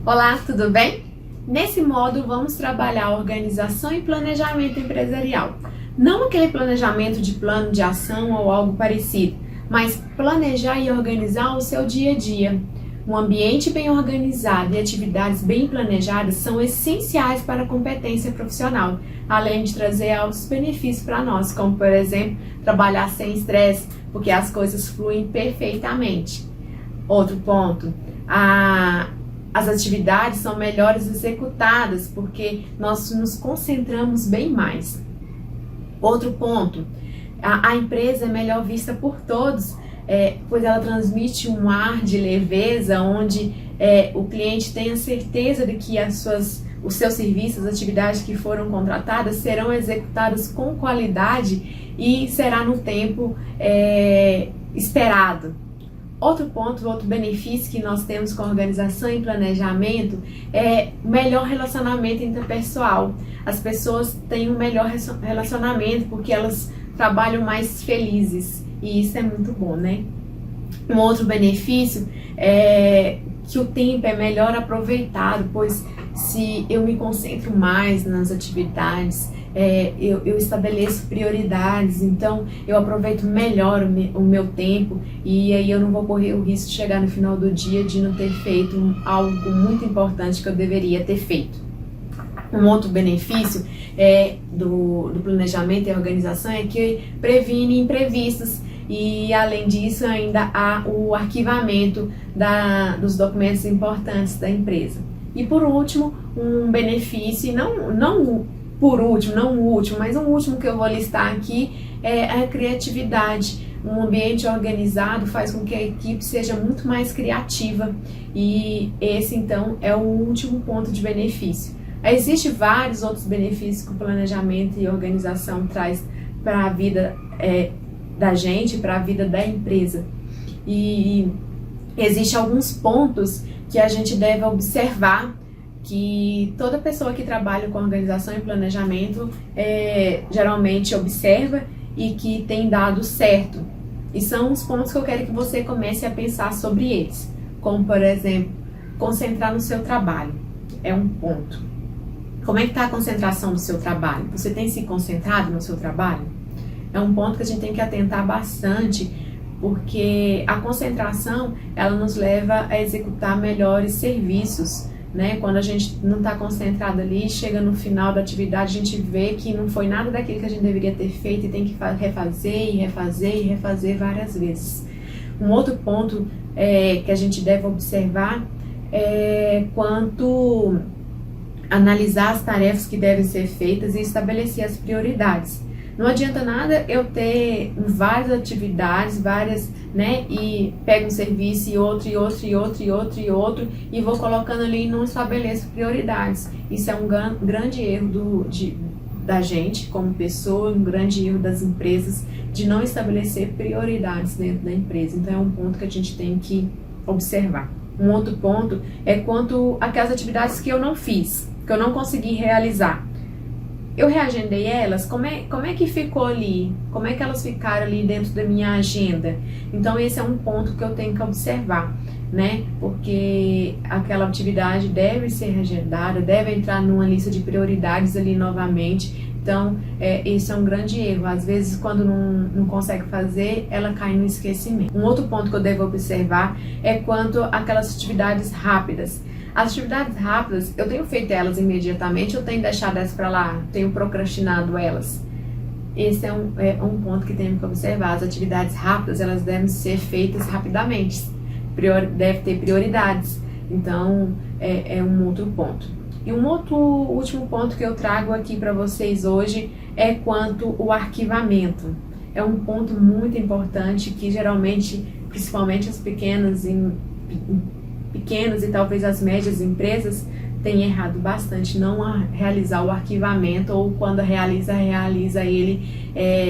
Olá, tudo bem? Nesse módulo vamos trabalhar organização e planejamento empresarial. Não aquele planejamento de plano de ação ou algo parecido, mas planejar e organizar o seu dia a dia. Um ambiente bem organizado e atividades bem planejadas são essenciais para a competência profissional, além de trazer altos benefícios para nós, como por exemplo, trabalhar sem estresse, porque as coisas fluem perfeitamente. Outro ponto, as atividades são melhores executadas porque nós nos concentramos bem mais. Outro ponto, a empresa é melhor vista por todos, pois ela transmite um ar de leveza, onde o cliente tem a certeza de que os seus serviços, as atividades que foram contratadas serão executadas com qualidade e será no tempo esperado. Outro ponto, outro benefício que nós temos com a organização e planejamento é o melhor relacionamento interpessoal. As pessoas têm um melhor relacionamento porque elas trabalham mais felizes e isso é muito bom, né? Um outro benefício é que o tempo é melhor aproveitado, pois se eu me concentro mais nas atividades, eu estabeleço prioridades, então eu aproveito melhor o meu tempo e aí eu não vou correr o risco de chegar no final do dia de não ter feito algo muito importante que eu deveria ter feito. Um outro benefício do planejamento e organização é que previne imprevistos e além disso ainda há o arquivamento dos documentos importantes da empresa. E por último, um benefício, não o último, mas um último que eu vou listar aqui é a criatividade. Um ambiente organizado faz com que a equipe seja muito mais criativa e esse então é o último ponto de benefício. Existem vários outros benefícios que o planejamento e organização traz para a vida da gente, para a vida da empresa. E existem alguns pontos que a gente deve observar, que toda pessoa que trabalha com organização e planejamento geralmente observa e que tem dado certo. E são os pontos que eu quero que você comece a pensar sobre eles. Como, por exemplo, concentrar no seu trabalho. É um ponto. Como é que está a concentração do seu trabalho? Você tem se concentrado no seu trabalho? É um ponto que a gente tem que atentar bastante, porque a concentração, ela nos leva a executar melhores serviços, né? Quando a gente não está concentrado ali, chega no final da atividade, a gente vê que não foi nada daquilo que a gente deveria ter feito e tem que refazer e refazer e refazer várias vezes. Um outro ponto que a gente deve observar é quanto analisar as tarefas que devem ser feitas e estabelecer as prioridades. Não adianta nada eu ter várias atividades, né, e pego um serviço e outro, e outro, e outro, e outro, e outro, e vou colocando ali e não estabeleço prioridades. Isso é um grande erro da gente como pessoa, um grande erro das empresas de não estabelecer prioridades dentro da empresa. Então é um ponto que a gente tem que observar. Um outro ponto é quanto àquelas atividades que eu não fiz, que eu não consegui realizar. Eu reagendei elas, como é que ficou ali? Como é que elas ficaram ali dentro da minha agenda? Então esse é um ponto que eu tenho que observar, né? Porque aquela atividade deve ser reagendada, deve entrar numa lista de prioridades ali novamente. Então esse é um grande erro. Às vezes quando não consegue fazer, ela cai no esquecimento. Um outro ponto que eu devo observar é quanto àquelas atividades rápidas. As atividades rápidas, eu tenho feito elas imediatamente, eu tenho deixado elas para lá, tenho procrastinado elas. Esse é um ponto que temos que observar. As atividades rápidas, elas devem ser feitas rapidamente, deve ter prioridades. Então, é um outro ponto. E um outro último ponto que eu trago aqui para vocês hoje é quanto ao arquivamento. É um ponto muito importante que geralmente, principalmente as pequenas e talvez as médias empresas têm errado bastante não a realizar o arquivamento ou quando realiza ele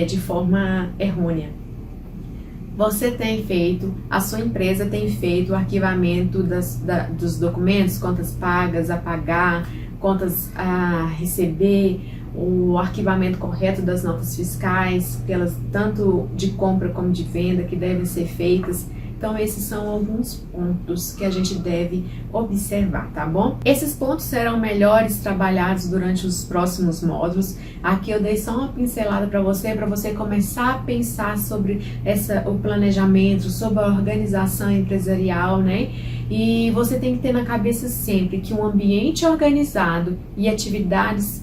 de forma errônea. Você tem feito, a sua empresa tem feito o arquivamento dos documentos, contas pagas a pagar, contas a receber, o arquivamento correto das notas fiscais, tanto de compra como de venda, que devem ser feitas. Então, esses são alguns pontos que a gente deve observar, tá bom? Esses pontos serão melhores trabalhados durante os próximos módulos. Aqui eu dei só uma pincelada para você começar a pensar sobre o planejamento, sobre a organização empresarial, né? E você tem que ter na cabeça sempre que um ambiente organizado e atividades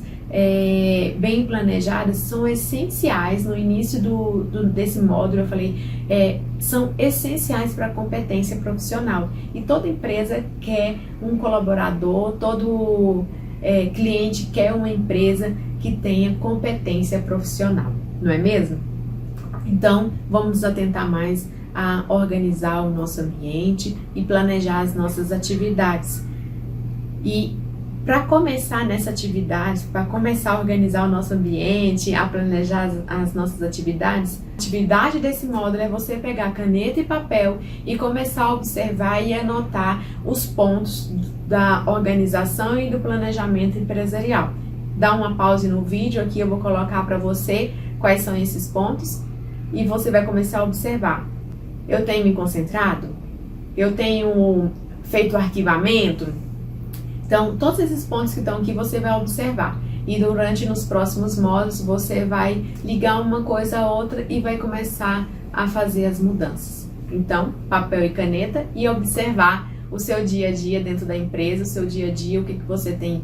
bem planejadas são essenciais. No início desse módulo eu falei, são essenciais para a competência profissional, e toda empresa quer um colaborador, todo cliente quer uma empresa que tenha competência profissional, não é mesmo? Então vamos nos atentar mais a organizar o nosso ambiente e planejar as nossas atividades. E para começar nessa atividade, para começar a organizar o nosso ambiente, a planejar as nossas atividades, a atividade desse módulo é você pegar caneta e papel e começar a observar e anotar os pontos da organização e do planejamento empresarial. Dá uma pausa no vídeo, aqui eu vou colocar para você quais são esses pontos e você vai começar a observar. Eu tenho me concentrado? Eu tenho feito arquivamento? Então, todos esses pontos que estão aqui você vai observar. E nos próximos módulos você vai ligar uma coisa a outra e vai começar a fazer as mudanças. Então, papel e caneta e observar o seu dia a dia dentro da empresa, o seu dia a dia, o que você tem,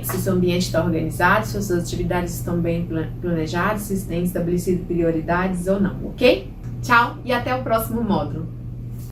se o seu ambiente está organizado, se as suas atividades estão bem planejadas, se tem estabelecido prioridades ou não, ok? Tchau e até o próximo módulo.